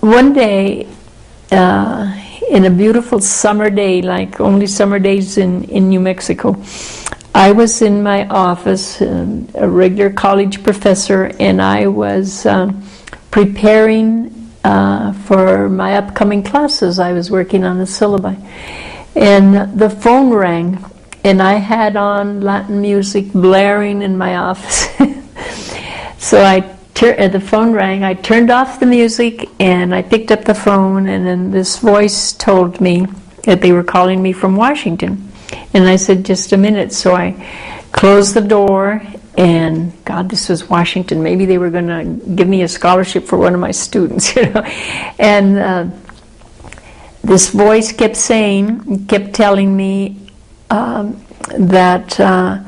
one day, in a beautiful summer day, like only summer days in New Mexico, I was in my office, a regular college professor, and I was preparing for my upcoming classes. I was working on a syllabi. And the phone rang, and I had on Latin music blaring in my office. So the phone rang, I turned off the music, and I picked up the phone, and then this voice told me that they were calling me from Washington. And I said, just a minute. So I closed the door, and God, this was Washington. Maybe they were going to give me a scholarship for one of my students, you know. And this voice kept telling me that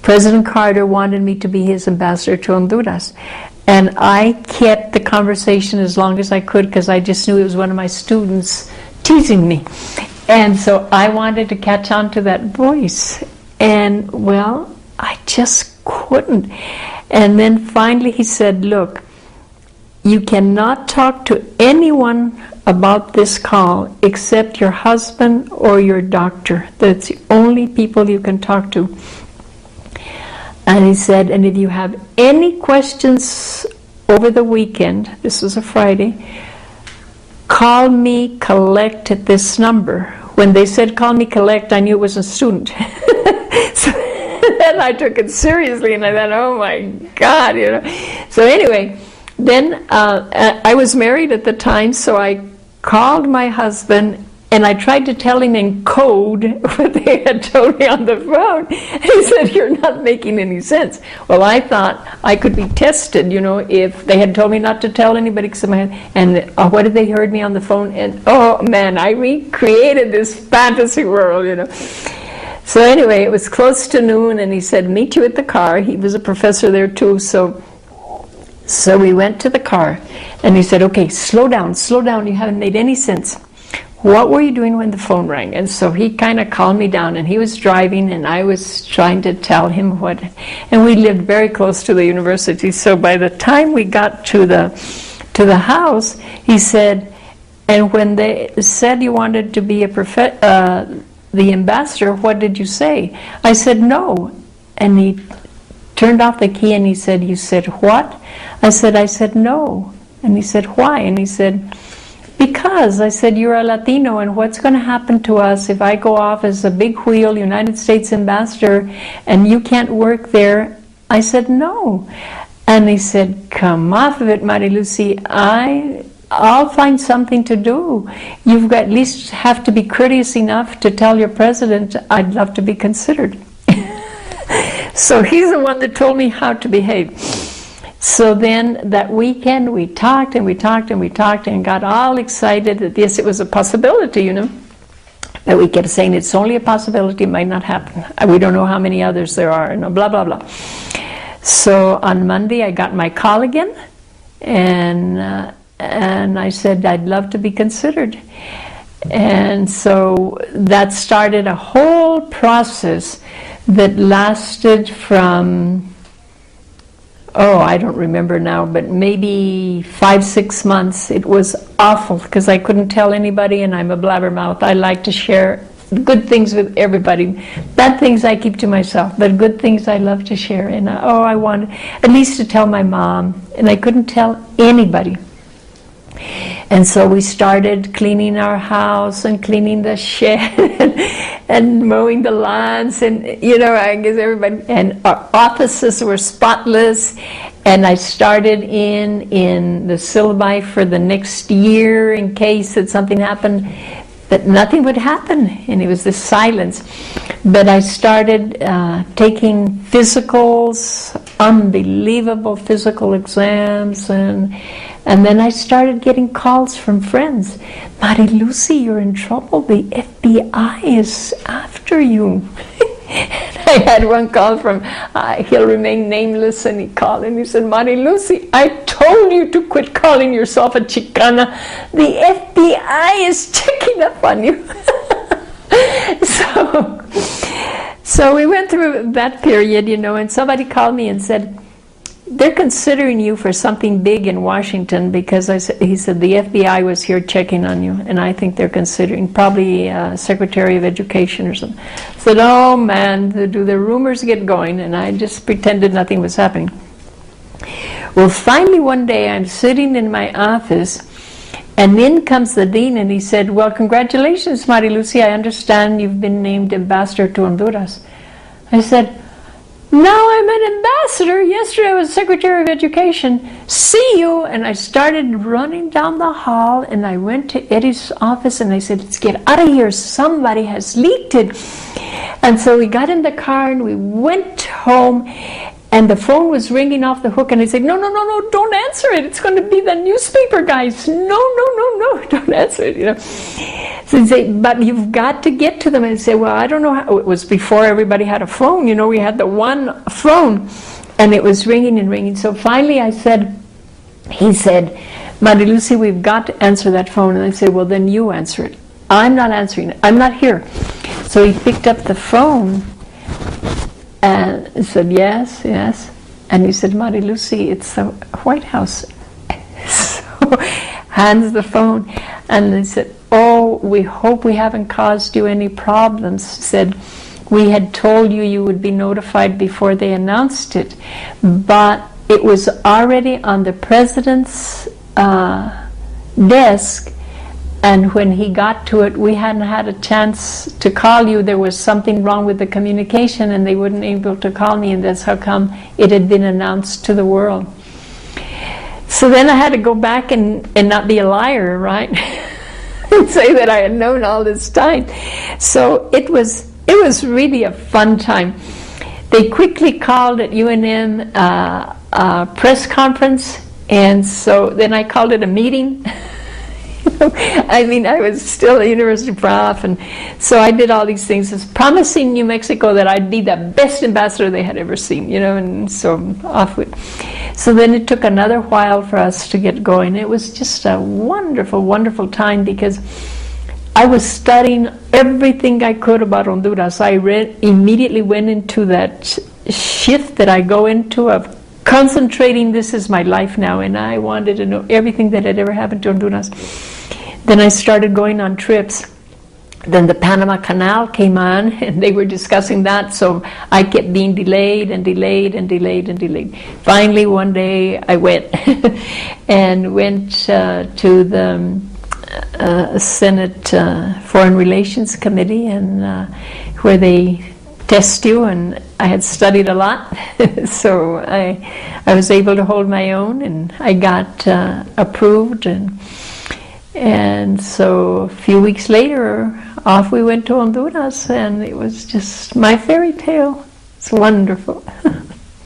President Carter wanted me to be his ambassador to Honduras. And I kept the conversation as long as I could, because I just knew it was one of my students teasing me. And so I wanted to catch on to that voice. And, well, I just couldn't. And then finally he said, look, you cannot talk to anyone about this call except your husband or your doctor. That's the only people you can talk to. And he said, and if you have any questions over the weekend, this was a Friday, call me collect at this number. When they said call me collect, I knew it was a student. So then I took it seriously, and I thought, oh my God, you know. So anyway, then I was married at the time, so I called my husband, and I tried to tell him in code what they had told me on the phone. He said, you're not making any sense. Well, I thought I could be tested, you know, if they had told me not to tell anybody except my husband. And what if they heard me on the phone? And oh man, I recreated this fantasy world, you know. So anyway, it was close to noon, and he said, meet you at the car. He was a professor there too, so we went to the car, and he said, okay, slow down, you haven't made any sense. What were you doing when the phone rang? And so he kind of calmed me down, and he was driving, and I was trying to tell him what, and we lived very close to the university, so by the time we got to the house, he said, and when they said you wanted to be the ambassador, what did you say? I said, no. And he turned off the key, and he said, you said what? I said, no. And he said, why? And he said, because. I said, you're a Latino, and what's going to happen to us if I go off as a big wheel United States ambassador and you can't work there? I said, no. And he said, come off of it, Mari-Luci. I'll find something to do. You've got, at least have to be courteous enough to tell your president, I'd love to be considered. So he's the one that told me how to behave. So then that weekend we talked and got all excited that yes, it was a possibility, you know. But we kept saying it's only a possibility, it might not happen. We don't know how many others there are, and blah, blah, blah. So on Monday I got my call again, and I said I'd love to be considered. And so that started a whole process that lasted from, I don't remember now, but maybe 5-6 months. It was awful because I couldn't tell anybody, and I'm a blabbermouth. I like to share good things with everybody. Bad things I keep to myself, but good things I love to share. And I wanted at least to tell my mom, and I couldn't tell anybody. And so we started cleaning our house and cleaning the shed and mowing the lawns, and you know, I guess everybody, and our offices were spotless. And I started in the syllabi for the next year in case that something happened, that nothing would happen, and it was this silence. But I started taking physicals, unbelievable physical exams, and then I started getting calls from friends. Mari-Luci, you're in trouble. The FBI is after you. I had one call from, he'll remain nameless, and he called and he said, Mari-Luci, I told you to quit calling yourself a Chicana. The FBI is checking up on you. So we went through that period, you know, and somebody called me and said, they're considering you for something big in Washington because he said the FBI was here checking on you, and I think they're considering probably Secretary of Education or something. I said, oh man, do the rumors get going? And I just pretended nothing was happening. Well, finally one day I'm sitting in my office, and in comes the dean, and he said, well, congratulations, Mari-Luci, I understand you've been named ambassador to Honduras. I said, now I'm an ambassador. Yesterday I was Secretary of Education. See you. And I started running down the hall, and I went to Eddie's office, and I said, let's get out of here. Somebody has leaked it. And so we got in the car, and we went home, and the phone was ringing off the hook, and I said, no, don't answer it. It's going to be the newspaper guys. No, don't answer it, you know. So they say, but you've got to get to them. And I say, well, I don't know how. It was before everybody had a phone, you know. We had the one phone, and it was ringing and ringing. So finally he said, Mari-Luci, we've got to answer that phone. And I said, well, then you answer it. I'm not answering it. I'm not here. So he picked up the phone, and said, yes. And he said, Mari-Luci, it's the White House. So hands the phone, and they said, oh, we hope we haven't caused you any problems. Said, we had told you you would be notified before they announced it, but it was already on the president's desk, and when he got to it, we hadn't had a chance to call you. There was something wrong with the communication, and they wouldn't be able to call me, and that's how come it had been announced to the world. So then I had to go back and not be a liar, right? And say that I had known all this time. So it was really a fun time. They quickly called at UNM a press conference, and so then I called it a meeting. I mean, I was still a university prof, and so I did all these things, promising New Mexico that I'd be the best ambassador they had ever seen, you know, and so off with. So then it took another while for us to get going. It was just a wonderful, wonderful time, because I was studying everything I could about Honduras. I immediately went into that shift that I go into of concentrating, this is my life now, and I wanted to know everything that had ever happened to Honduras. Then I started going on trips. Then the Panama Canal came on, and they were discussing that, so I kept being delayed and delayed and delayed and delayed. Finally, one day I went and went to the Senate Foreign Relations Committee, and where they test you, and I had studied a lot, so I was able to hold my own, and I got approved, and so a few weeks later, off we went to Honduras, and it was just my fairy tale. It's wonderful.